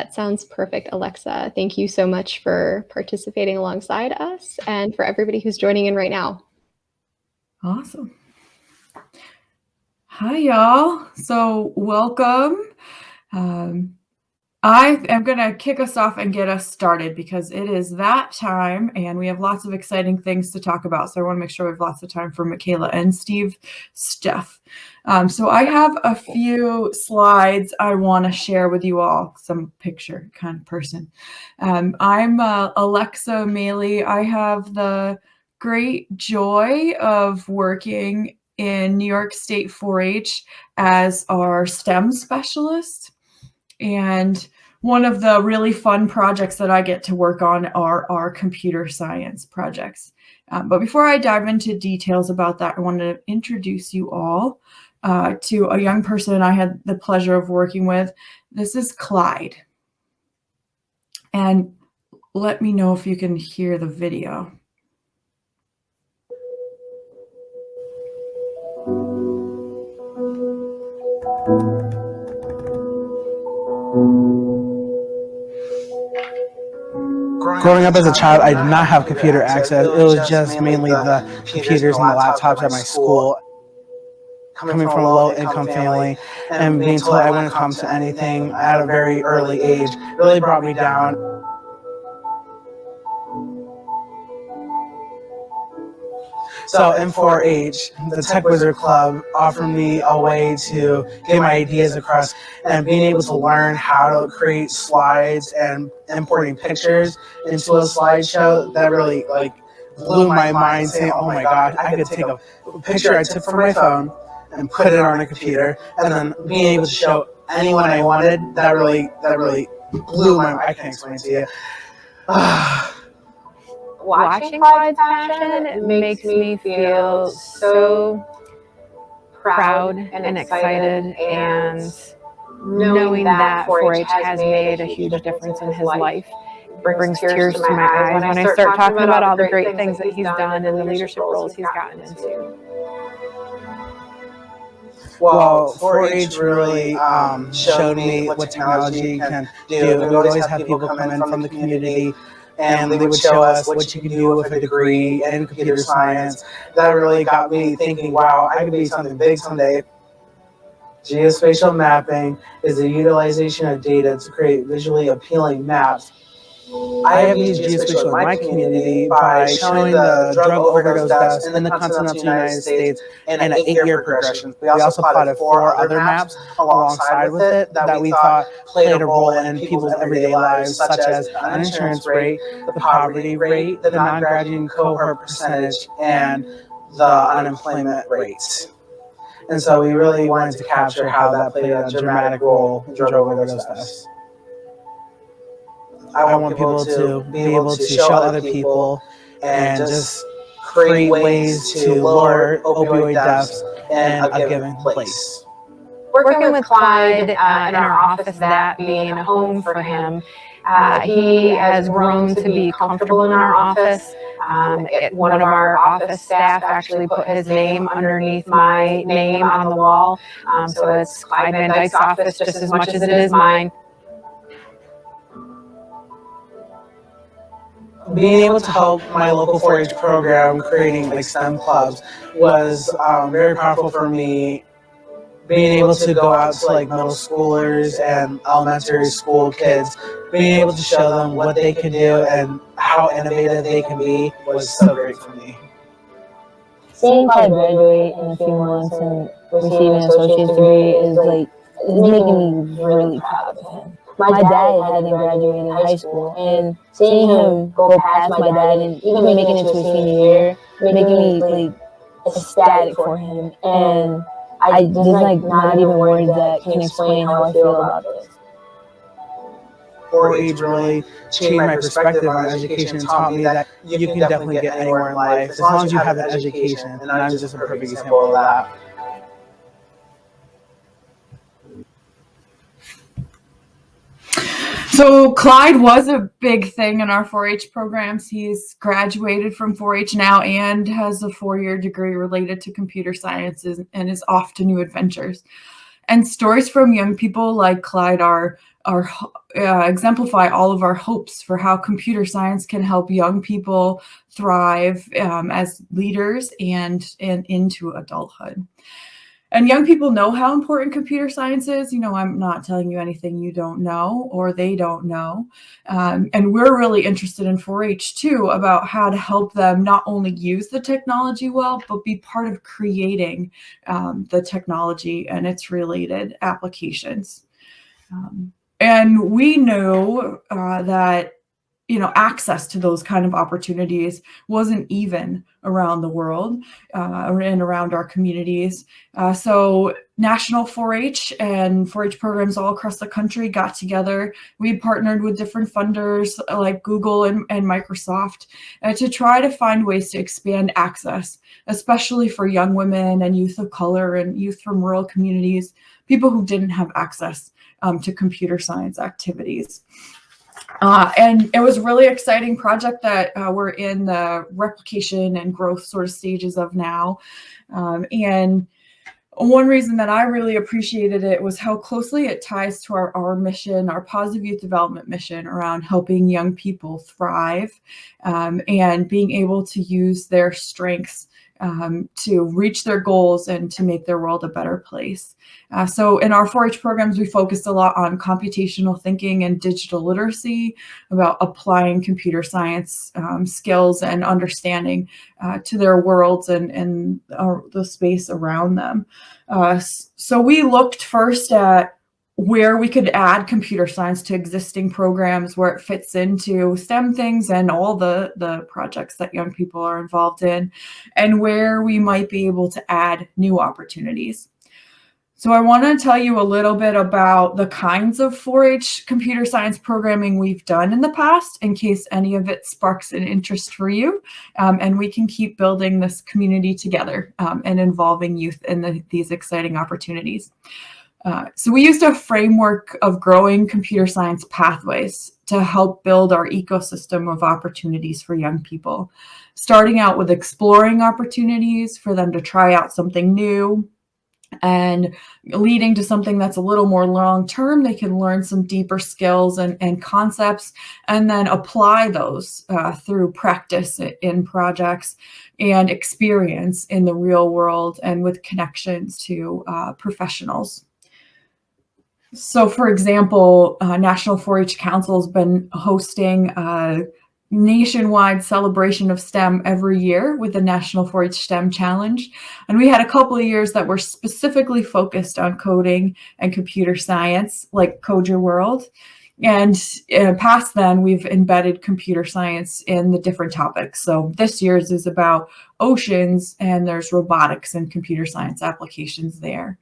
That sounds perfect, Alexa. Thank you so much for participating alongside us and for everybody who's joining in right now. Awesome. Hi, y'all. So welcome. I am going to kick us off and get us started because it is that time and we have lots of exciting things to talk about. So I want to make sure we have lots of time for Michaela and Steph. So I have a few slides I want to share with you all. Some picture kind of person. I'm Alexa Maley. I have the great joy of working in New York State 4-H as our STEM specialist. And one of the really fun projects that I get to work on are our computer science projects. But before I dive into details about that, I wanted to introduce you all to a young person I had the pleasure of working with. This is Clyde. And let me know if you can hear the video. Growing up as a child, I did not have computer access. It was just mainly the computers and the laptops at my school. Coming from a low-income family and being told I wouldn't come to anything at a very early age really brought me down. So in 4-H, the Tech Wizard Club offered me a way to get my ideas across, and being able to learn how to create slides and importing pictures into a slideshow, that really blew my mind, saying, oh my God, I could take a picture I took from my phone and put it on a computer, and then being able to show anyone I wanted, that really blew my mind. I can't explain it to you. Watching Clyde's passion makes me feel so proud and excited, and knowing that 4-H has made a huge difference in his life brings tears to my eyes when I start talking about all the great things that he's done and the leadership roles he's gotten into. Well, 4-H really showed me what technology can do. We would always have people come in from the community, and they would show us what you can do with a degree in computer science. That really got me thinking, wow, I could be something big someday. Geospatial mapping is the utilization of data to create visually appealing maps. I have used geospatial in my community by showing the drug overdose deaths in the continental United States and an 8-year progression. We also plotted 4 other maps alongside with it that we thought played a role in people's everyday lives, such as the uninsurance rate, the poverty rate, the non-graduating cohort percentage, and the unemployment rates. And so we really wanted to capture how that played a dramatic role in drug overdose deaths. I want people to be able to show other people and just create ways to lower opioid deaths in a given place. Working with Clyde in our office, that being a home for him, he has grown to be comfortable in our office. One of our office staff actually put his name underneath my name on the wall. So it's Clyde Van Dyke's office just as much as it is mine. Being able to help my local 4-H program creating STEM clubs was very powerful for me. Being able to go out to middle schoolers and elementary school kids, being able to show them what they can do and how innovative they can be was so great for me. Seeing Clyde graduate in a few months and receive an associate's degree is making me really proud of him. My dad hadn't graduated high school, and seeing him go past my dad and even making it to his senior year, making me ecstatic for him. And I just not even words that can explain how I feel about this. 4-H really changed my perspective on education and taught me that you can definitely get anywhere in life as long as you have that education, and I'm just a perfect example of that. So Clyde was a big thing in our 4-H programs. He's graduated from 4-H now and has a 4-year degree related to computer sciences and is off to new adventures. And stories from young people like Clyde are exemplify all of our hopes for how computer science can help young people thrive as leaders and into adulthood. And young people know how important computer science is. I'm not telling you anything you don't know or they don't know. And we're really interested in 4-H too, about how to help them not only use the technology well, but be part of creating the technology and its related applications. And we know that access to those kind of opportunities wasn't even around the world and around our communities. So national 4-H and 4-H programs all across the country got together. We partnered with different funders like Google and Microsoft to try to find ways to expand access, especially for young women and youth of color and youth from rural communities, people who didn't have access to computer science activities. And it was a really exciting project that we're in the replication and growth sort of stages of now. And one reason that I really appreciated it was how closely it ties to our mission, our positive youth development mission around helping young people thrive and being able to use their strengths to reach their goals and to make their world a better place. So in our 4-H programs, we focused a lot on computational thinking and digital literacy, about applying computer science skills and understanding to their worlds and the space around them. So we looked first at where we could add computer science to existing programs, where it fits into STEM things and all the projects that young people are involved in, and where we might be able to add new opportunities. So I want to tell you a little bit about the kinds of 4-H computer science programming we've done in the past, in case any of it sparks an interest for you, and we can keep building this community together and involving youth in these exciting opportunities. So we used a framework of growing computer science pathways to help build our ecosystem of opportunities for young people, starting out with exploring opportunities for them to try out something new, and leading to something that's a little more long-term. They can learn some deeper skills and concepts, and then apply those through practice in projects and experience in the real world and with connections to professionals. So for example, National 4-H Council has been hosting a nationwide celebration of STEM every year with the National 4-H STEM Challenge. And we had a couple of years that were specifically focused on coding and computer science, like Code Your World. And past then, we've embedded computer science in the different topics. So this year's is about oceans, and there's robotics and computer science applications there.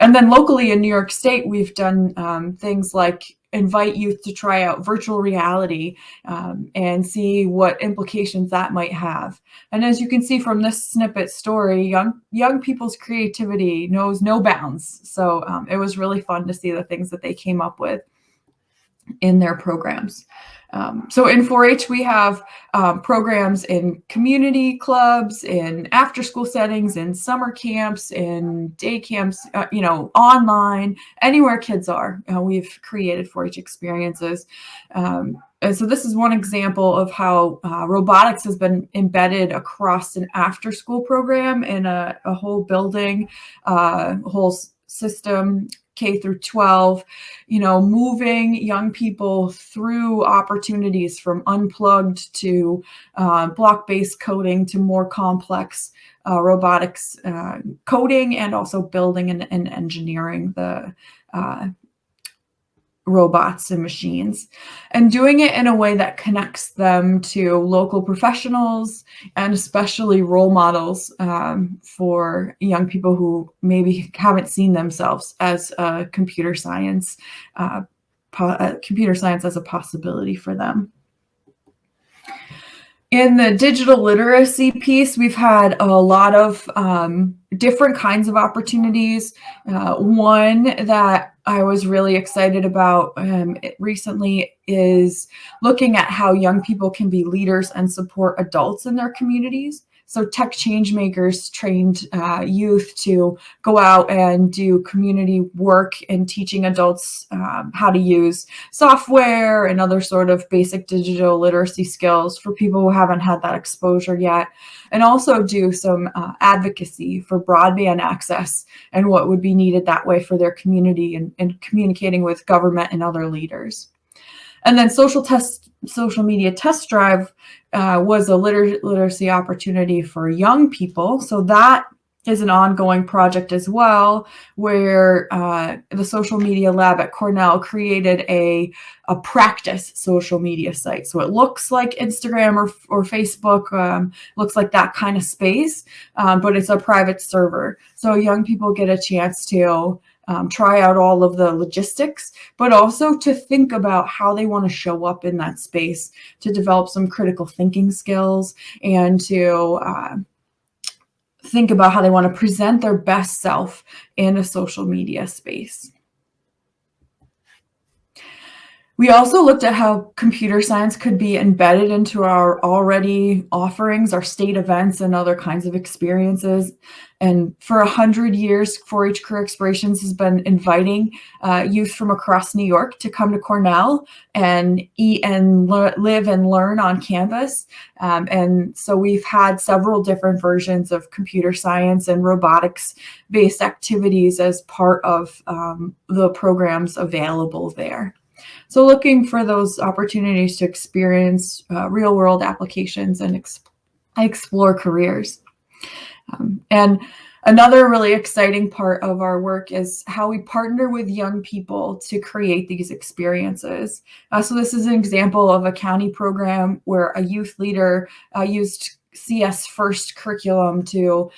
And then locally in New York State, we've done things like invite youth to try out virtual reality and see what implications that might have. And as you can see from this snippet story, young people's creativity knows no bounds. So it was really fun to see the things that they came up with in their programs. So in 4-H, we have programs in community clubs, in after-school settings, in summer camps, in day camps, online, anywhere kids are. We've created 4-H experiences. And so this is one example of how robotics has been embedded across an after-school program in a whole building, whole system, K through 12, moving young people through opportunities from unplugged to block-based coding to more complex robotics coding, and also building and engineering the robots and machines, and doing it in a way that connects them to local professionals and especially role models for young people who maybe haven't seen themselves as computer science as a possibility for them. In the digital literacy piece, we've had a lot of different kinds of opportunities. One that I was really excited about recently is looking at how young people can be leaders and support adults in their communities. So tech change makers trained youth to go out and do community work and teaching adults how to use software and other sort of basic digital literacy skills for people who haven't had that exposure yet, and also do some advocacy for broadband access and what would be needed that way for their community, and communicating with government and other leaders. And then social media test drive was a literacy opportunity for young people. So that is an ongoing project as well, where the social media lab at Cornell created a practice social media site. So it looks like Instagram or Facebook, looks like that kind of space, but it's a private server. So young people get a chance to try out all of the logistics, but also to think about how they want to show up in that space, to develop some critical thinking skills, and to think about how they want to present their best self in a social media space. We also looked at how computer science could be embedded into our already offerings, our state events, and other kinds of experiences. And for 100 years, 4-H Career Explorations has been inviting youth from across New York to come to Cornell and eat and live and learn on campus. And so we've had several different versions of computer science and robotics-based activities as part of the programs available there. So looking for those opportunities to experience real-world applications and explore careers. And another really exciting part of our work is how we partner with young people to create these experiences. So this is an example of a county program where a youth leader used CS FIRST curriculum to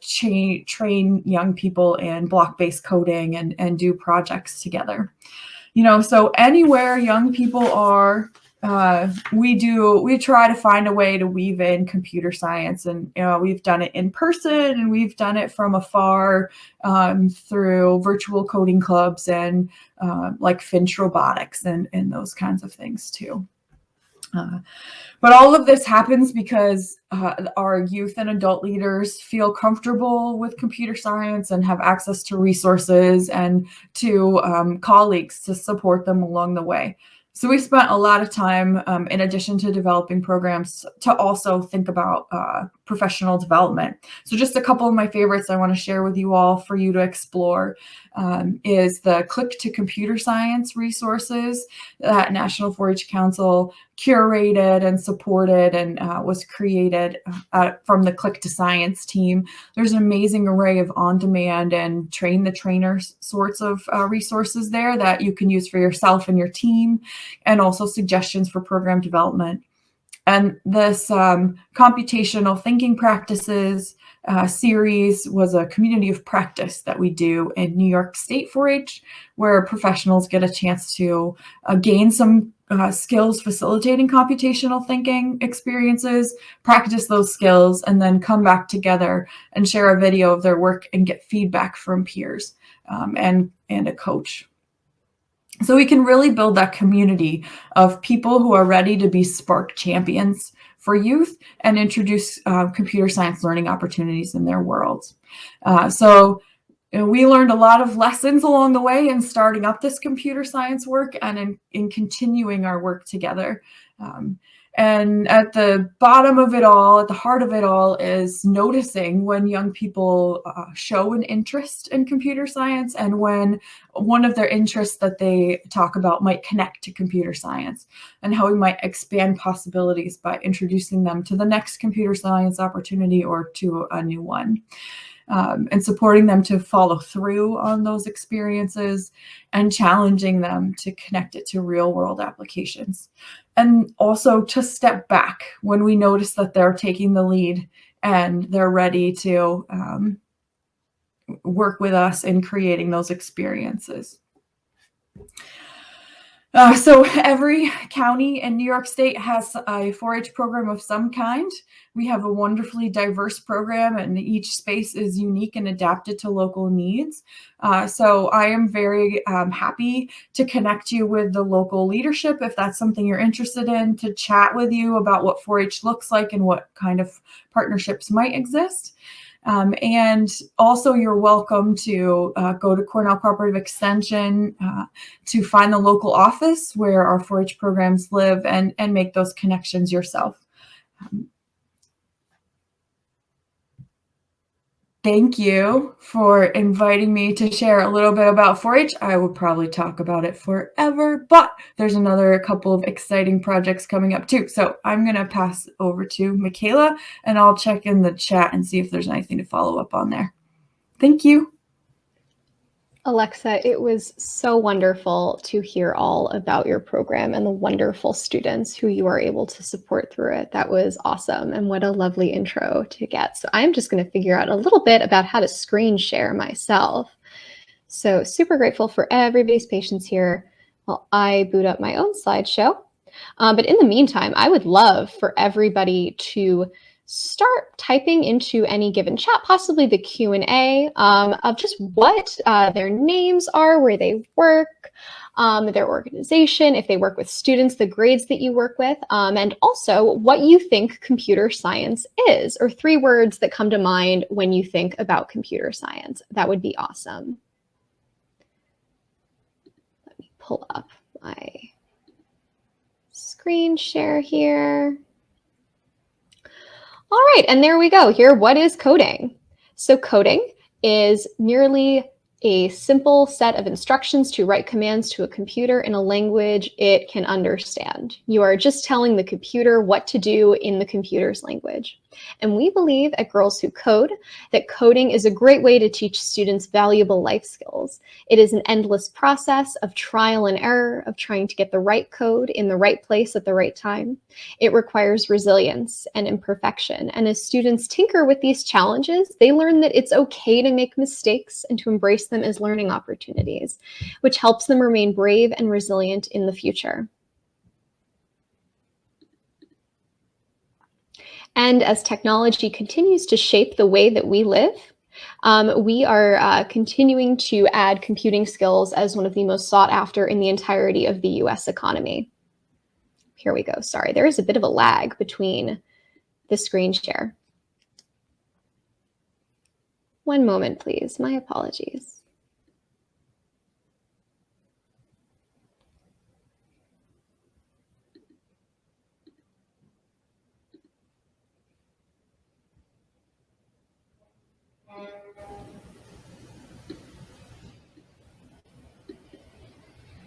train young in block-based coding and do projects together. So anywhere young people are, we try to find a way to weave in computer science, and we've done it in person, and we've done it from afar through virtual coding clubs and like Finch Robotics and those kinds of things too. But all of this happens because our youth and adult leaders feel comfortable with computer science and have access to resources and to colleagues to support them along the way. So we spent a lot of time, in addition to developing programs, to also think about professional development. So just a couple of my favorites I want to share with you all for you to explore is the Click to Computer Science resources that National 4-H Council curated and supported and was created from the Click to Science team. There's an amazing array of on-demand and train the trainer sorts of resources there that you can use for yourself and your team, and also suggestions for program development. And this computational thinking practices series was a community of practice that we do in New York State 4-H, where professionals get a chance to gain some skills facilitating computational thinking experiences, practice those skills, and then come back together and share a video of their work and get feedback from peers and a coach. So we can really build that community of people who are ready to be Spark champions for youth and introduce computer science learning opportunities in their worlds. So we learned a lot of lessons along the way in starting up this computer science work and in continuing our work together. And at the bottom of it all, at the heart of it all, is noticing when young people show an interest in computer science and when one of their interests that they talk about might connect to computer science, and how we might expand possibilities by introducing them to the next computer science opportunity or to a new one. And supporting them to follow through on those experiences and challenging them to connect it to real world applications. And also to step back when we notice that they're taking the lead and they're ready to work with us in creating those experiences. So every county in New York State has a 4-H program of some kind. We have a wonderfully diverse program, and each space is unique and adapted to local needs. So I am very happy to connect you with the local leadership if that's something you're interested in, to chat with you about what 4-H looks like and what kind of partnerships might exist. And also, you're welcome to go to Cornell Cooperative Extension to find the local office where our 4-H programs live and make those connections yourself. Thank you for inviting me to share a little bit about 4-H. I would probably talk about it forever, but there's another couple of exciting projects coming up too. So I'm going to pass over to Michaela, and I'll check in the chat and see if there's anything to follow up on there. Thank you. Alexa, it was so wonderful to hear all about your program and the wonderful students who you are able to support through it. That was awesome, and what a lovely intro to get. So I'm just going to figure out a little bit about how to screen share myself. So super grateful for everybody's patience here while I boot up my own slideshow. But in the meantime, I would love for everybody to start typing into any given chat, possibly the Q&A, of just what their names are, where they work, their organization, if they work with students, the grades that you work with, and also what you think computer science is, or 3 words that come to mind when you think about computer science. That would be awesome. Let me pull up my screen share here. All right, and there we go. Here, what is coding? So coding is merely a simple set of instructions to write commands to a computer in a language it can understand. You are just telling the computer what to do in the computer's language. And we believe at Girls Who Code that coding is a great way to teach students valuable life skills. It is an endless process of trial and error, of trying to get the right code in the right place at the right time. It requires resilience and imperfection. And as students tinker with these challenges, they learn that it's okay to make mistakes and to embrace them as learning opportunities, which helps them remain brave and resilient in the future. And as technology continues to shape the way that we live, we are continuing to add computing skills as one of the most sought after in the entirety of the US economy. Here we go. Sorry, there is a bit of a lag between the screen share. One moment, please. My apologies.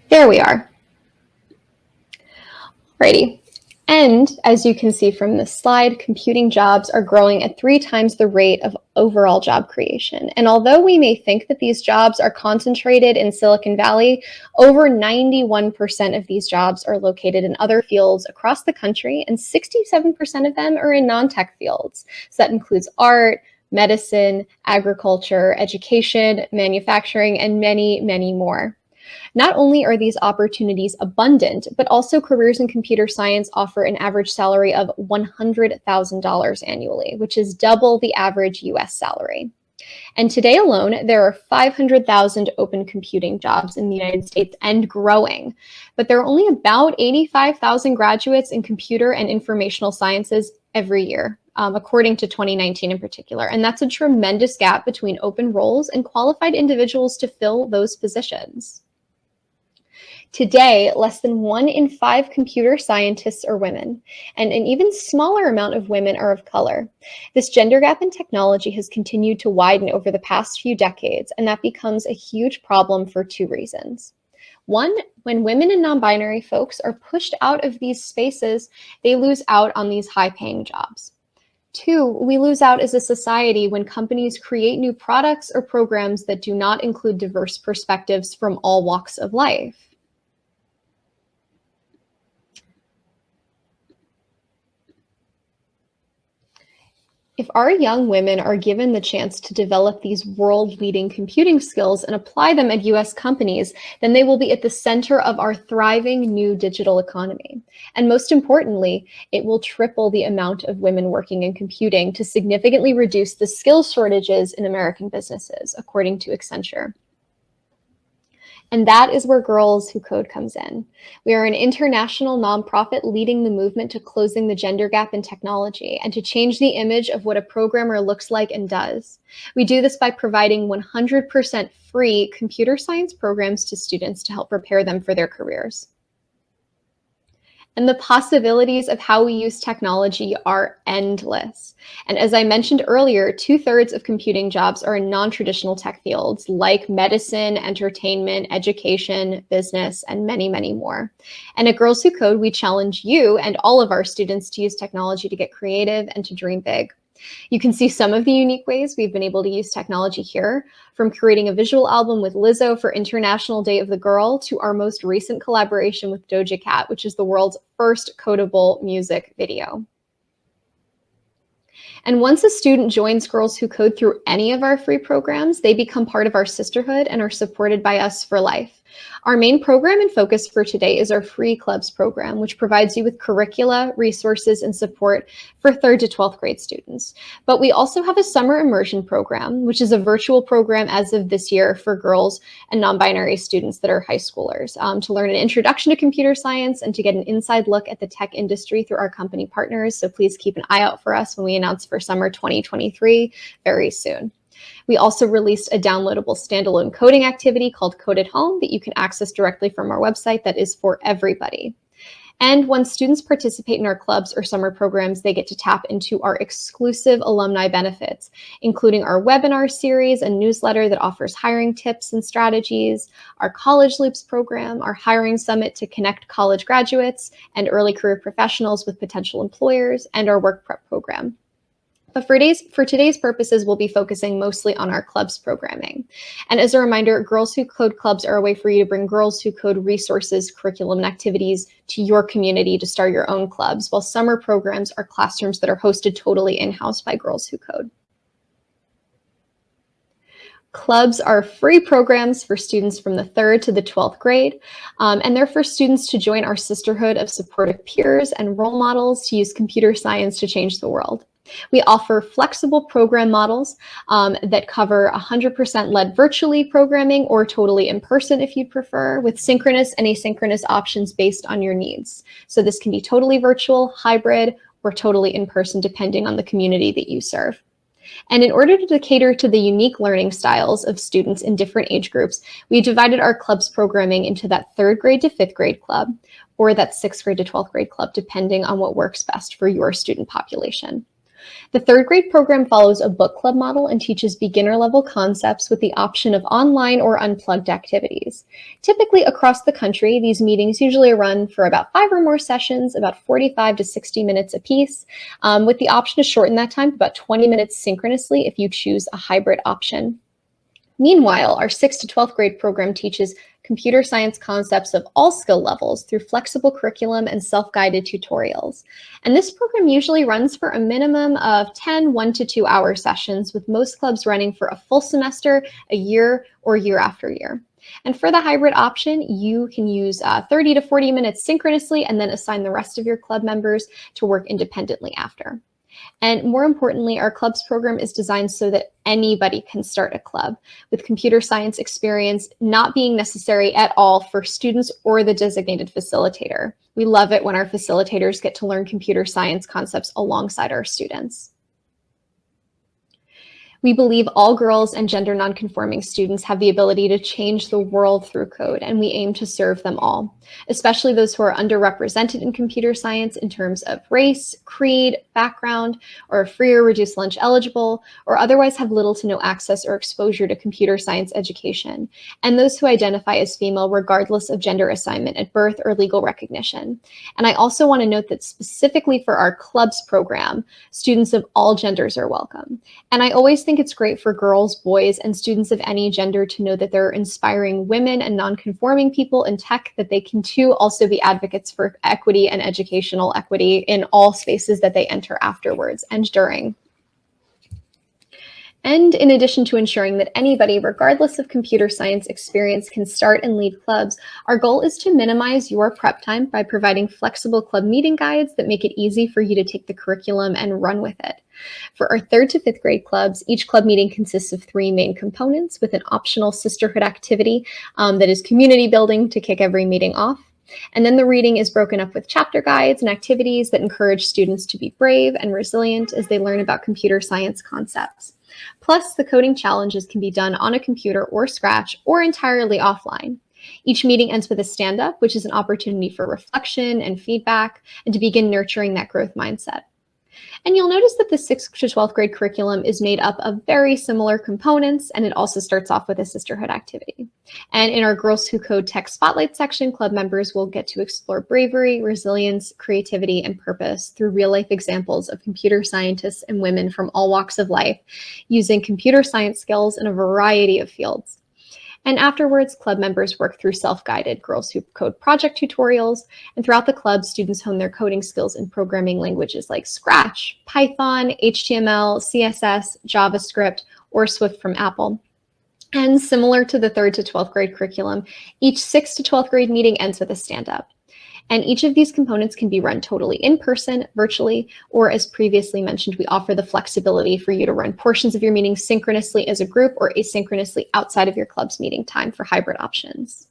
There we are. Alrighty. And as you can see from this slide, computing jobs are growing at 3 times the rate of overall job creation. And although we may think that these jobs are concentrated in Silicon Valley, over 91% of these jobs are located in other fields across the country, and 67% of them are in non-tech fields. So that includes art, medicine, agriculture, education, manufacturing, and many, many more. Not only are these opportunities abundant, but also careers in computer science offer an average salary of $100,000 annually, which is double the average US salary. And today alone, there are 500,000 open computing jobs in the United States and growing. But there are only about 85,000 graduates in computer and informational sciences every year, according to 2019 in particular. And that's a tremendous gap between open roles and qualified individuals to fill those positions. Today, less than 1 in 5 computer scientists are women, and an even smaller amount of women are of color. This gender gap in technology has continued to widen over the past few decades, and that becomes a huge problem for 2 reasons. 1, when women and non-binary folks are pushed out of these spaces, they lose out on these high-paying jobs. 2, we lose out as a society when companies create new products or programs that do not include diverse perspectives from all walks of life. If our young women are given the chance to develop these world-leading computing skills and apply them at US companies, then they will be at the center of our thriving new digital economy. And most importantly, it will triple the amount of women working in computing to significantly reduce the skills shortages in American businesses, according to Accenture. And that is where Girls Who Code comes in. We are an international nonprofit leading the movement to closing the gender gap in technology and to change the image of what a programmer looks like and does. We do this by providing 100% free computer science programs to students to help prepare them for their careers. And the possibilities of how we use technology are endless. And as I mentioned earlier, 2/3 of computing jobs are in non-traditional tech fields like medicine, entertainment, education, business, and many, many more. And at Girls Who Code, we challenge you and all of our students to use technology to get creative and to dream big. You can see some of the unique ways we've been able to use technology here, from creating a visual album with Lizzo for International Day of the Girl to our most recent collaboration with Doja Cat, which is the world's first codable music video. And once a student joins Girls Who Code through any of our free programs, they become part of our sisterhood and are supported by us for life. Our main program and focus for today is our free clubs program, which provides you with curricula, resources, and support for 3rd to 12th grade students. But we also have a summer immersion program, which is a virtual program as of this year for girls and non-binary students that are high schoolers, to learn an introduction to computer science and to get an inside look at the tech industry through our company partners. So please keep an eye out for us when we announce for summer 2023 very soon. We also released a downloadable standalone coding activity called Code at Home that you can access directly from our website that is for everybody. And when students participate in our clubs or summer programs, they get to tap into our exclusive alumni benefits, including our webinar series and newsletter that offers hiring tips and strategies, our College Loops program, our hiring summit to connect college graduates and early career professionals with potential employers, and our work prep program. But for today's purposes, we'll be focusing mostly on our clubs programming. And as a reminder, Girls Who Code clubs are a way for you to bring Girls Who Code resources, curriculum, and activities to your community to start your own clubs, while summer programs are classrooms that are hosted totally in-house by Girls Who Code. Clubs are free programs for students from the 3rd to the 12th grade, and they're for students to join our sisterhood of supportive peers and role models to use computer science to change the world. We offer flexible program models that cover 100% led virtually programming or totally in person if you'd prefer, with synchronous and asynchronous options based on your needs. So this can be totally virtual, hybrid, or totally in person depending on the community that you serve. And in order to cater to the unique learning styles of students in different age groups, we divided our clubs programming into that 3rd grade to 5th grade club, or that 6th grade to 12th grade club, depending on what works best for your student population. The 3rd grade program follows a book club model and teaches beginner level concepts with the option of online or unplugged activities. Typically across the country, these meetings usually run for about 5 or more sessions, about 45 to 60 minutes apiece, with the option to shorten that time to about 20 minutes synchronously if you choose a hybrid option. Meanwhile, our 6th to 12th grade program teaches computer science concepts of all skill levels through flexible curriculum and self-guided tutorials. And this program usually runs for a minimum of 10 1 to 2 hour sessions, with most clubs running for a full semester, a year, or year after year. And for the hybrid option, you can use 30 to 40 minutes synchronously and then assign the rest of your club members to work independently after. And more importantly, our clubs program is designed so that anybody can start a club, with computer science experience not being necessary at all for students or the designated facilitator. We love it when our facilitators get to learn computer science concepts alongside our students. We believe all girls and gender nonconforming students have the ability to change the world through code, and we aim to serve them all, especially those who are underrepresented in computer science in terms of race, creed, background, or free or reduced lunch eligible, or otherwise have little to no access or exposure to computer science education, and those who identify as female regardless of gender assignment at birth or legal recognition. And I also want to note that specifically for our clubs program, students of all genders are welcome. And I always think it's great for girls, boys, and students of any gender to know that there are inspiring women and non-conforming people in tech, that they can too also be advocates for equity and educational equity in all spaces that they enter afterwards and during. And in addition to ensuring that anybody, regardless of computer science experience, can start and lead clubs, our goal is to minimize your prep time by providing flexible club meeting guides that make it easy for you to take the curriculum and run with it. For our 3rd to 5th grade clubs, each club meeting consists of 3 main components with an optional sisterhood activity that is community building to kick every meeting off. And then the reading is broken up with chapter guides and activities that encourage students to be brave and resilient as they learn about computer science concepts. Plus, the coding challenges can be done on a computer or Scratch or entirely offline. Each meeting ends with a stand-up, which is an opportunity for reflection and feedback and to begin nurturing that growth mindset. And you'll notice that the 6th to 12th grade curriculum is made up of very similar components, and it also starts off with a sisterhood activity. And in our Girls Who Code Tech Spotlight section, club members will get to explore bravery, resilience, creativity, and purpose through real-life examples of computer scientists and women from all walks of life using computer science skills in a variety of fields. And afterwards, club members work through self-guided Girls Who Code project tutorials, and throughout the club, students hone their coding skills in programming languages like Scratch, Python, HTML, CSS, JavaScript, or Swift from Apple. And similar to the 3rd to 12th grade curriculum, each 6th to 12th grade meeting ends with a stand-up. And each of these components can be run totally in person, virtually, or as previously mentioned, we offer the flexibility for you to run portions of your meeting synchronously as a group or asynchronously outside of your club's meeting time for hybrid options.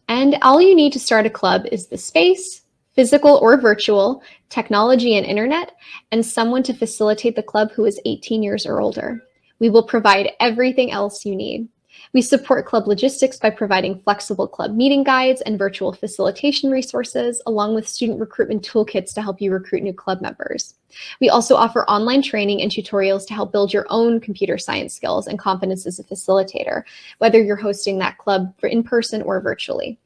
And all you need to start a club is the space, physical or virtual, technology and internet, and someone to facilitate the club who is 18 years or older. We will provide everything else you need. We support club logistics by providing flexible club meeting guides and virtual facilitation resources, along with student recruitment toolkits to help you recruit new club members. We also offer online training and tutorials to help build your own computer science skills and confidence as a facilitator, whether you're hosting that club in person or virtually.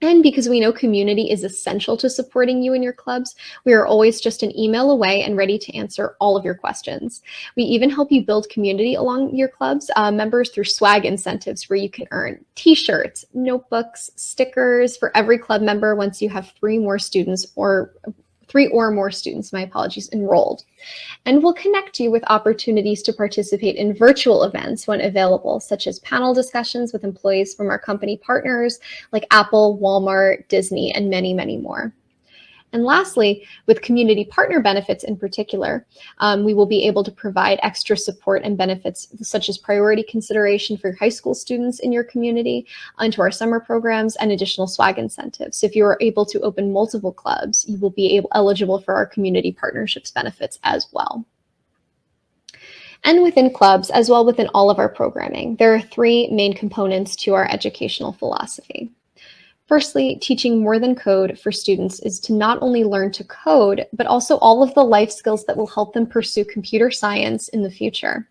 And because we know community is essential to supporting you and your clubs, we are always just an email away and ready to answer all of your questions. We even help you build community along your clubs members through swag incentives where you can earn t-shirts, notebooks, stickers for every club member once you have 3 or more students, enrolled. And we'll connect you with opportunities to participate in virtual events when available, such as panel discussions with employees from our company partners like Apple, Walmart, Disney, and many, many more. And lastly, with community partner benefits in particular, we will be able to provide extra support and benefits such as priority consideration for high school students in your community, into our summer programs, and additional swag incentives. So if you are able to open multiple clubs, you will be eligible for our community partnerships benefits as well. And within clubs, as well within all of our programming, there are 3 main components to our educational philosophy. Firstly, teaching more than code for students is to not only learn to code, but also all of the life skills that will help them pursue computer science in the future.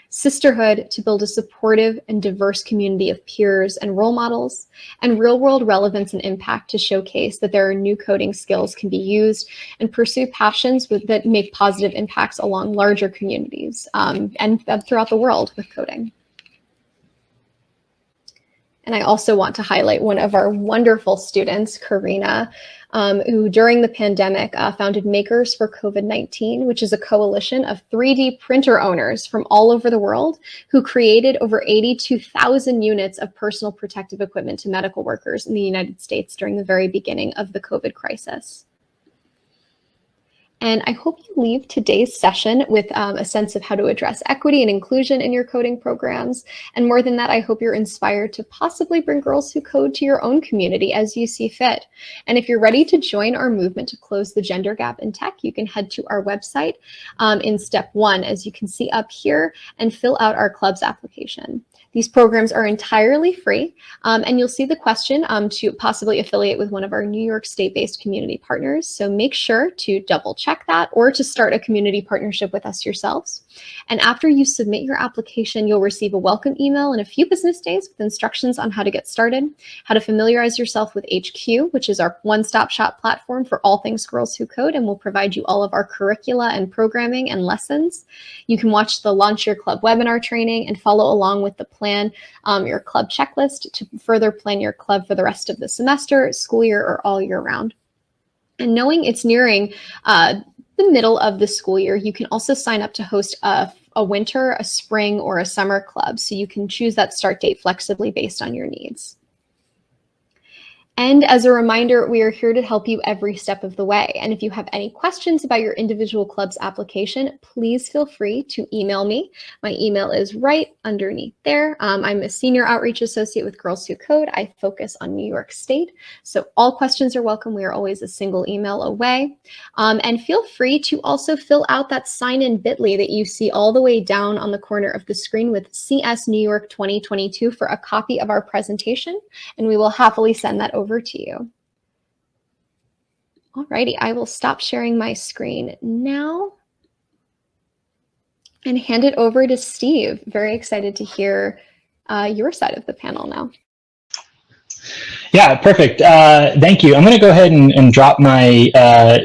Sisterhood, to build a supportive and diverse community of peers and role models, and real-world relevance and impact to showcase that there are new coding skills can be used and pursue passions that make positive impacts along larger communities and throughout the world with coding. And I also want to highlight one of our wonderful students, Karina, who during the pandemic founded Makers for COVID-19, which is a coalition of 3D printer owners from all over the world who created over 82,000 units of personal protective equipment to medical workers in the United States during the very beginning of the COVID crisis. And I hope you leave today's session with a sense of how to address equity and inclusion in your coding programs. And more than that, I hope you're inspired to possibly bring Girls Who Code to your own community as you see fit. And if you're ready to join our movement to close the gender gap in tech, you can head to our website in step 1, as you can see up here, and fill out our club's application. These programs are entirely free, and you'll see the question to possibly affiliate with one of our New York State-based community partners. So make sure to double check that or to start a community partnership with us yourselves. And after you submit your application, you'll receive a welcome email in a few business days with instructions on how to get started, how to familiarize yourself with HQ, which is our one-stop shop platform for all things Girls Who Code, and we'll provide you all of our curricula and programming and lessons. You can watch the Launch Your Club webinar training and follow along with the plan your club checklist to further plan your club for the rest of the semester, school year, or all year round. And knowing it's nearing the middle of the school year, you can also sign up to host a winter, a spring, or a summer club. So you can choose that start date flexibly based on your needs. And as a reminder, we are here to help you every step of the way. And if you have any questions about your individual club's application, please feel free to email me. My email is right underneath there. I'm a senior outreach associate with Girls Who Code. I focus on New York State. So all questions are welcome. We are always a single email away. And feel free to also fill out that sign-in bit.ly that you see all the way down on the corner of the screen with CS New York 2022 for a copy of our presentation. And we will happily send that over to you. Alrighty, I will stop sharing my screen now and hand it over to Steve. Very excited to hear your side of the panel now. Yeah, perfect. Thank you. I'm going to go ahead and drop my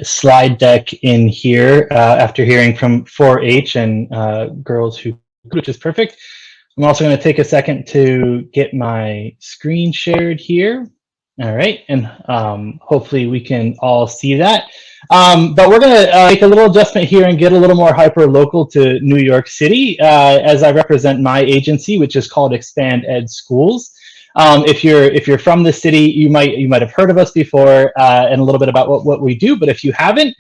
slide deck in here after hearing from 4-H and Girls Who Code, which is perfect. I'm also going to take a second to get my screen shared here. All right, and hopefully we can all see that. But we're going to make a little adjustment here and get a little more hyper local to New York City as I represent my agency, which is called Expand Ed Schools. If you're from the city, you might have heard of us before and a little bit about what we do. But if you haven't,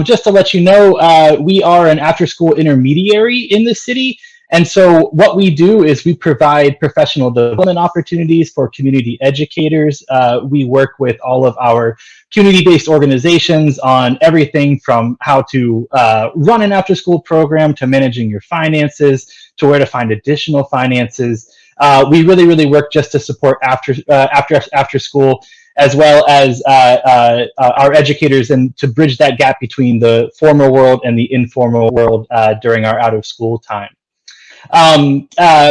just to let you know, we are an after-school intermediary in the city. And so what we do is we provide professional development opportunities for community educators. We work with all of our community-based organizations on everything from how to run an after-school program to managing your finances to where to find additional finances. We really work just to support after school, as well as our educators, and to bridge that gap between the formal world and the informal world during our out-of-school time.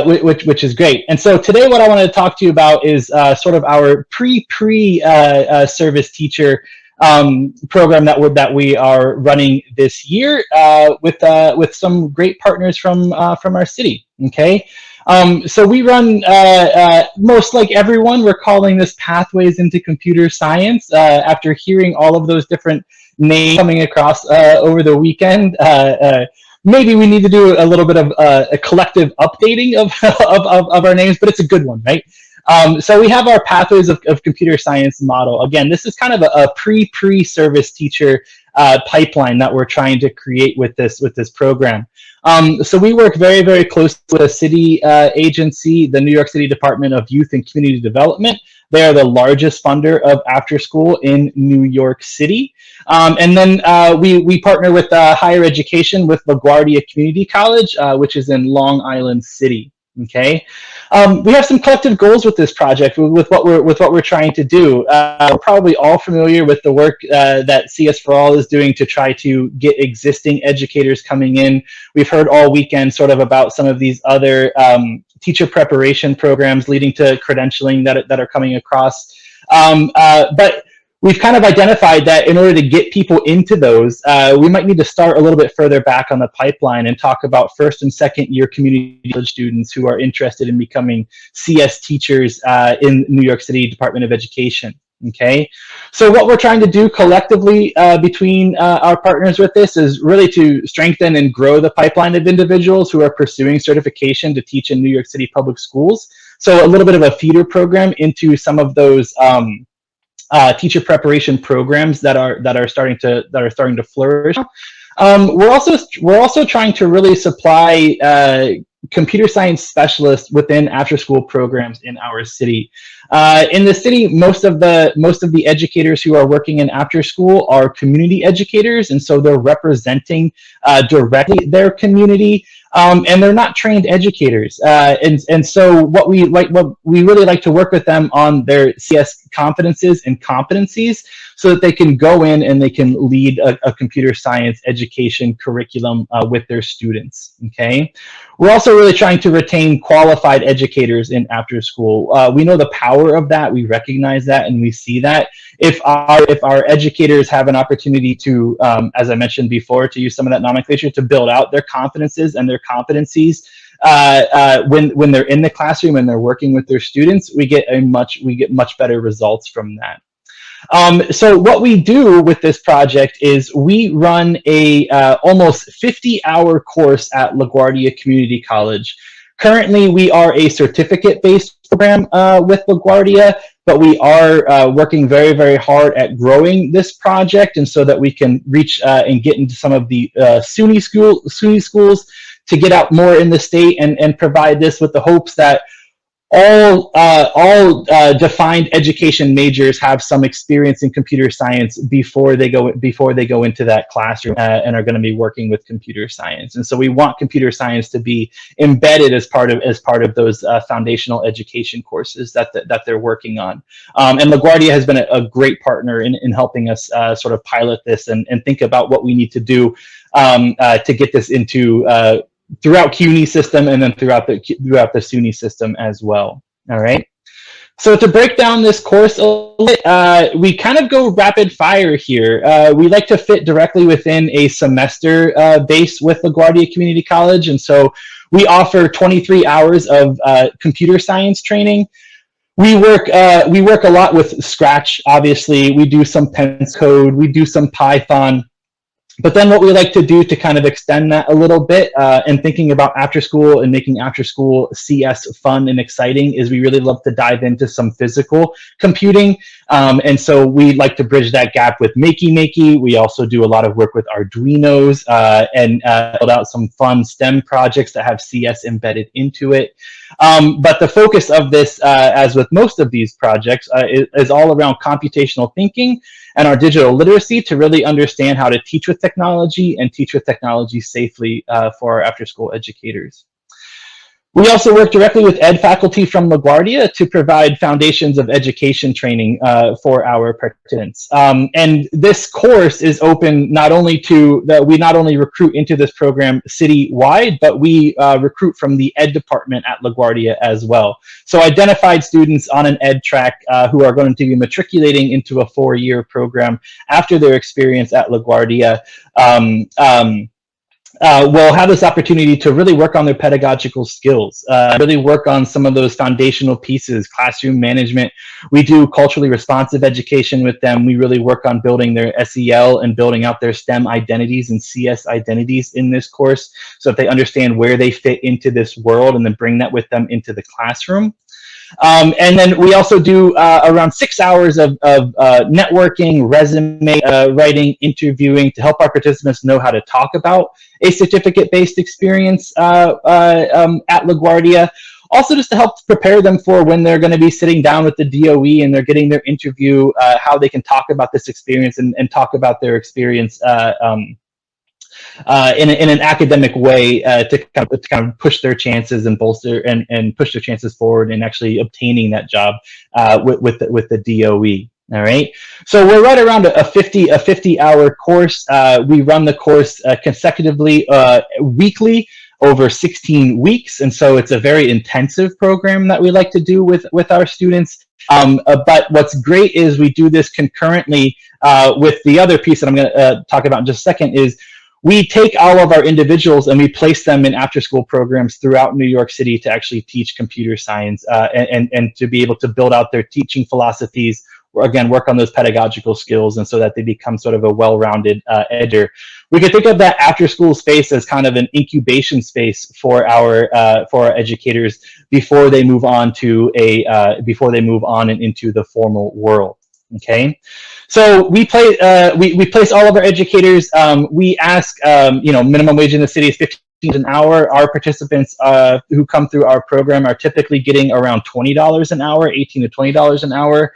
Which is great. And so today what I want to talk to you about is sort of our pre-service teacher program that we are running this year with some great partners from our city. Okay. So we run, most like everyone, we're calling this Pathways into Computer Science. After hearing all of those different names coming across over the weekend, maybe we need to do a little bit of a collective updating of our names, but it's a good one, right? So we have our Pathways of Computer Science model. Again, this is kind of a pre-service teacher pipeline that we're trying to create with this program. So we work very closely with a city agency, the New York City Department of Youth and Community Development. They are the largest funder of after school in New York City. And then we partner with higher education with LaGuardia Community College, which is in Long Island City. Okay, we have some collective goals with this project, with what we're trying to do. We're probably all familiar with the work that CS4All is doing to try to get existing educators coming in. We've heard all weekend sort of about some of these other teacher preparation programs leading to credentialing that are coming across. But we've kind of identified that in order to get people into those, we might need to start a little bit further back on the pipeline and talk about first and second year community college students who are interested in becoming CS teachers in New York City Department of Education. Okay, so what we're trying to do collectively between our partners with this is really to strengthen and grow the pipeline of individuals who are pursuing certification to teach in New York City public schools. So a little bit of a feeder program into some of those teacher preparation programs that are starting to flourish. We're also trying to really supply computer science specialists within after school programs in our city. In the city, most of the educators who are working in after school are community educators, and so they're representing directly their community. And they're not trained educators, and so what we really like to work with them on their CS confidences and competencies, so that they can go in and they can lead a computer science education curriculum with their students. Okay, we're also really trying to retain qualified educators in after school. We know the power of that. We recognize that, and we see that if our educators have an opportunity to, as I mentioned before, to use some of that nomenclature to build out their confidences and their competencies when they're in the classroom and they're working with their students, we get much better results from that. So what we do with this project is we run a almost 50-hour course at LaGuardia Community College. Currently, we are a certificate-based program with LaGuardia, but we are working very, very hard at growing this project, and so that we can reach and get into some of the SUNY schools to get out more in the state and provide this with the hopes that all defined education majors have some experience in computer science before they go into that classroom and are going to be working with computer science. And so we want computer science to be embedded as part of those foundational education courses that they're working on. And LaGuardia has been a great partner in helping us sort of pilot this and think about what we need to do to get this into throughout CUNY system and then throughout the SUNY system as well. All right. So to break down this course a little bit, we kind of go rapid fire here. We like to fit directly within a semester base with LaGuardia Community College, and so we offer 23 hours of computer science training. We work a lot with Scratch. Obviously, we do some Pence code, we do some Python. But then what we like to do to kind of extend that a little bit and thinking about after school and making after school CS fun and exciting is we really love to dive into some physical computing. And so we like to bridge that gap with Makey. We also do a lot of work with Arduinos and build out some fun STEM projects that have CS embedded into it. But the focus of this, as with most of these projects, is all around computational thinking and our digital literacy to really understand how to teach with technology and teach with technology safely for our after-school educators. We also work directly with ed faculty from LaGuardia to provide foundations of education training for our participants. And this course is open not only to we not only recruit into this program citywide, but we recruit from the ed department at LaGuardia as well. So identified students on an ed track who are going to be matriculating into a 4-year program after their experience at LaGuardia will have this opportunity to really work on their pedagogical skills, really work on some of those foundational pieces, classroom management. We do culturally responsive education with them. We really work on building their SEL and building out their STEM identities and CS identities in this course so that they understand where they fit into this world and then bring that with them into the classroom. And then we also do around 6 hours of networking, resume writing, interviewing to help our participants know how to talk about a certificate-based experience at LaGuardia. Also just to help prepare them for when they're going to be sitting down with the DOE and they're getting their interview, how they can talk about this experience and talk about their experience in an academic way to kind of push their chances and bolster and push their chances forward in actually obtaining that job with the DOE. All right, so we're right around a 50-hour course. We run the course consecutively weekly over 16 weeks, and so it's a very intensive program that we like to do with our students. But what's great is we do this concurrently with the other piece that I'm going to talk about in just a second is we take all of our individuals and we place them in after-school programs throughout New York City to actually teach computer science and to be able to build out their teaching philosophies, or again, work on those pedagogical skills and so that they become sort of a well-rounded editor. We can think of that after-school space as kind of an incubation space for our educators before they move on to and into the formal world. Okay, so we place all of our educators. We ask, minimum wage in the city is $15 an hour. Our participants who come through our program are typically getting around $20 an hour, $18 to $20 an hour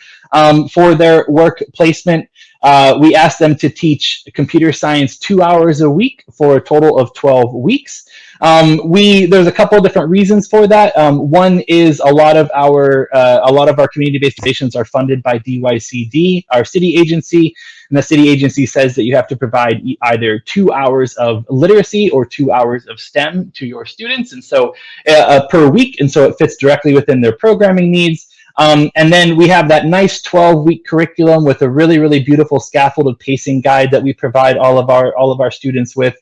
for their work placement. We ask them to teach computer science 2 hours a week for a total of 12 weeks. There's a couple of different reasons for that. One is a lot of our community-based stations are funded by DYCD, our city agency, and the city agency says that you have to provide either 2 hours of literacy or 2 hours of STEM to your students, and so per week, and so it fits directly within their programming needs. And then we have that nice 12-week curriculum with a really, really beautiful scaffolded pacing guide that we provide all of our students with,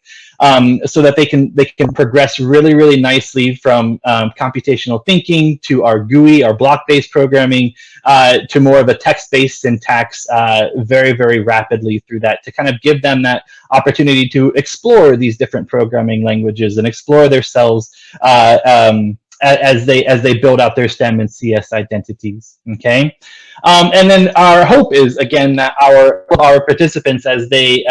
so that they can progress really, really nicely from computational thinking to our GUI, our block-based programming, to more of a text-based syntax very, very rapidly through that, to kind of give them that opportunity to explore these different programming languages and explore themselves as they build out their STEM and CS identities. Okay, and then our hope is, again, that our participants, as they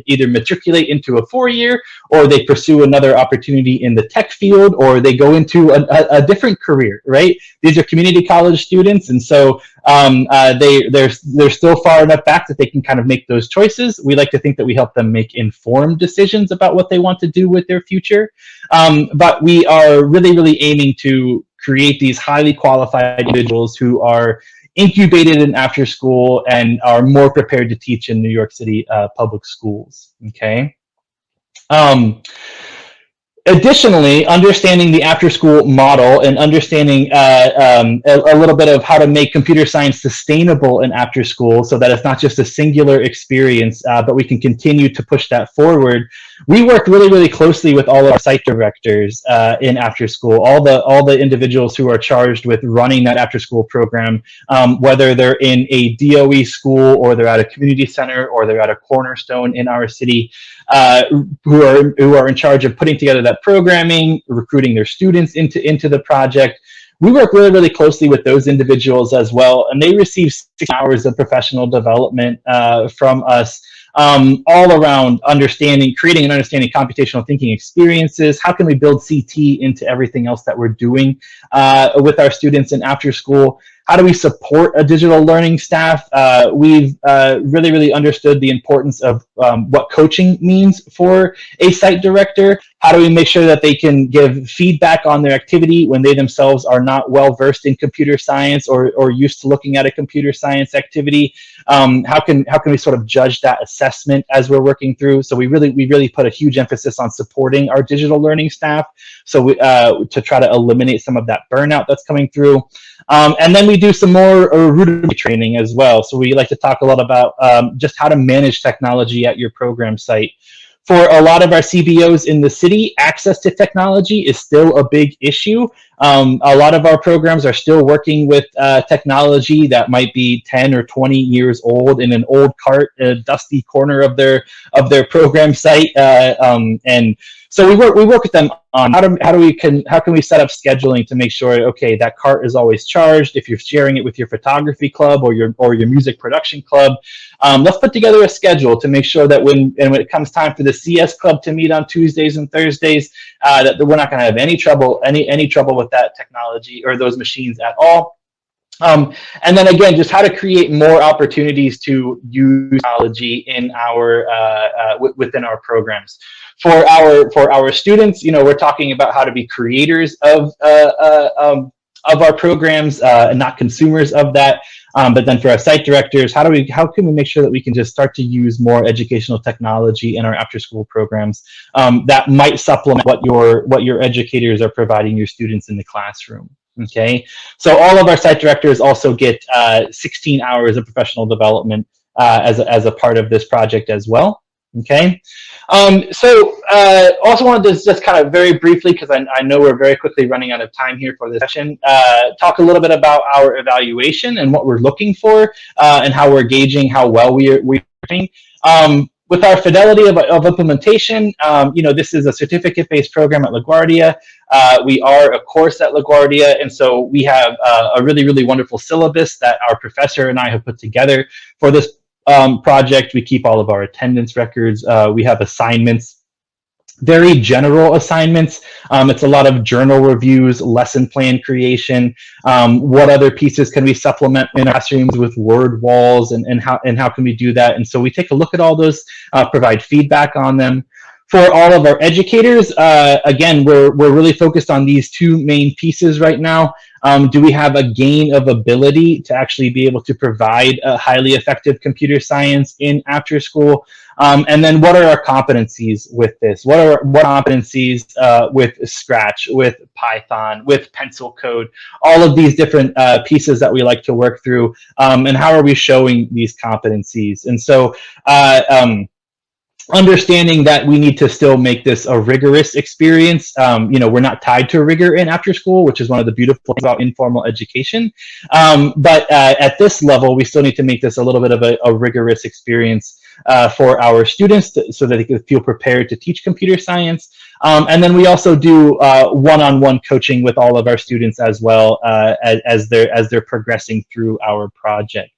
either matriculate into a 4-year, or they pursue another opportunity in the tech field, or they go into a different career. Right? These are community college students, and so they're still far enough back that they can kind of make those choices. We like to think that we help them make informed decisions about what they want to do with their future. But we are really, really aiming to create these highly qualified individuals who are incubated in after school and are more prepared to teach in New York City public schools. Okay. Additionally, understanding the after-school model and understanding a little bit of how to make computer science sustainable in after school, so that it's not just a singular experience, but we can continue to push that forward. We work really, really closely with all of our site directors in after school, all the individuals who are charged with running that after-school program, whether they're in a DOE school, or they're at a community center, or they're at a cornerstone in our city, who are in charge of putting together that programming, recruiting their students into the project. We work really, really closely with those individuals as well, and they receive 6 hours of professional development from us, all around creating and understanding computational thinking experiences. How can we build CT into everything else that we're doing with our students in after school? How do we support a digital learning staff? We've really, really understood the importance of what coaching means for a site director. How do we make sure that they can give feedback on their activity when they themselves are not well versed in computer science or used to looking at a computer science activity? How can we sort of judge that assessment as we're working through? So we really put a huge emphasis on supporting our digital learning staff, so to try to eliminate some of that burnout that's coming through. And then we do some more rudimentary training as well. So we like to talk a lot about just how to manage technology at your program site. For a lot of our CBOs in the city, access to technology is still a big issue. A lot of our programs are still working with technology that might be 10 or 20 years old in an old cart, a dusty corner of their program site, and so we work with them on how can we set up scheduling to make sure, okay, that cart is always charged. If you're sharing it with your photography club or your music production club, let's put together a schedule to make sure that when it comes time for the CS club to meet on Tuesdays and Thursdays, that we're not going to have any trouble with that technology or those machines at all. And then again, just how to create more opportunities to use technology in within our programs. For our students, we're talking about how to be creators of our programs and not consumers of that. But then for our site directors, how can we make sure that we can just start to use more educational technology in our after-school programs that might supplement what your educators are providing your students in the classroom? Okay, so all of our site directors also get 16 hours of professional development as a part of this project as well. Okay, so also wanted to just kind of very briefly, because I know we're very quickly running out of time here for this session, talk a little bit about our evaluation and what we're looking for and how we're gauging how well we're doing. With our fidelity of implementation, this is a certificate-based program at LaGuardia. We are a course at LaGuardia, and so we have a really, really wonderful syllabus that our professor and I have put together for this project. We keep all of our attendance records. We have assignments, very general assignments. It's a lot of journal reviews, lesson plan creation. What other pieces can we supplement in our classrooms with word walls, and how can we do that? And so we take a look at all those, provide feedback on them. For all of our educators, again, we're really focused on these two main pieces right now. Do we have a gain of ability to actually be able to provide a highly effective computer science in after school? And then what are our competencies with this? What competencies with Scratch, with Python, with pencil code, all of these different pieces that we like to work through, and how are we showing these competencies? And so understanding that we need to still make this a rigorous experience. We're not tied to rigor in after school, which is one of the beautiful things about informal education. But at this level, we still need to make this a little bit of a rigorous experience for our students so that they can feel prepared to teach computer science. And then we also do one-on-one coaching with all of our students as well as they're progressing through our project.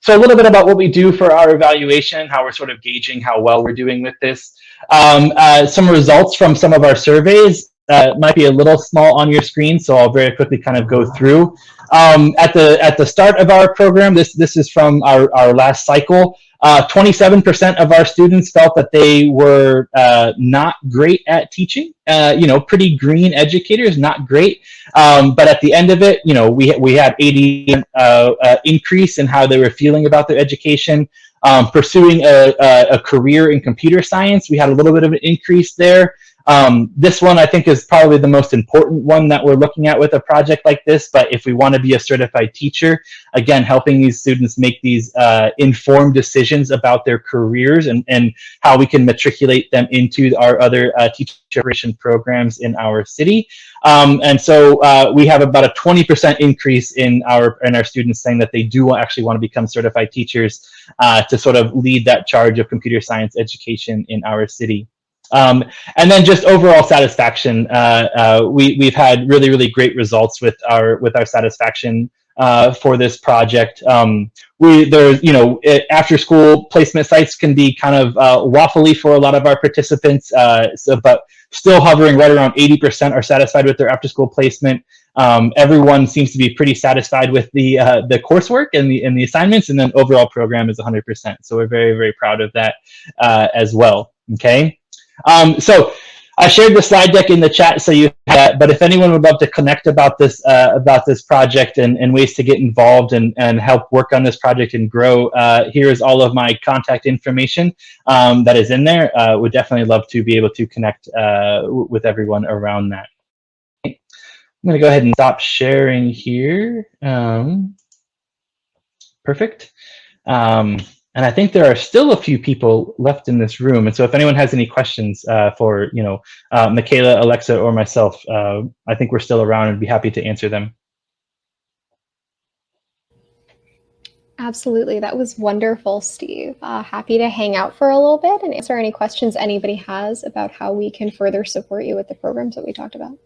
So a little bit about what we do for our evaluation, how we're sort of gauging how well we're doing with this. Some results from some of our surveys might be a little small on your screen, so I'll very quickly kind of go through. At the start of our program, this is from our last cycle. 27% of our students felt that they were not great at teaching. Pretty green educators, not great. But at the end of it, we had 80% increase in how they were feeling about their education. Pursuing a career in computer science, we had a little bit of an increase there. This one I think is probably the most important one that we're looking at with a project like this, but if we want to be a certified teacher, again, helping these students make these informed decisions about their careers and how we can matriculate them into our other teacher preparation programs in our city. And so we have about a 20% increase in our students saying that they do actually want to become certified teachers to sort of lead that charge of computer science education in our city. And then just overall satisfaction. We've had really, really great results with our satisfaction for this project. After school placement sites can be kind of waffly for a lot of our participants, but still hovering right around 80% are satisfied with their after school placement. Everyone seems to be pretty satisfied with the coursework and the assignments, and then overall program is 100%. So we're very, very proud of that as well. Okay. So I shared the slide deck in the chat, so you have that, but if anyone would love to connect about this project and ways to get involved and help work on this project and grow, here is all of my contact information that is in there. Would definitely love to be able to connect with everyone around that. I'm going to go ahead and stop sharing here. Perfect. And I think there are still a few people left in this room. And so if anyone has any questions for, Michaela, Alexa, or myself, I think we're still around and be happy to answer them. Absolutely. That was wonderful, Steve. Happy to hang out for a little bit and answer any questions anybody has about how we can further support you with the programs that we talked about.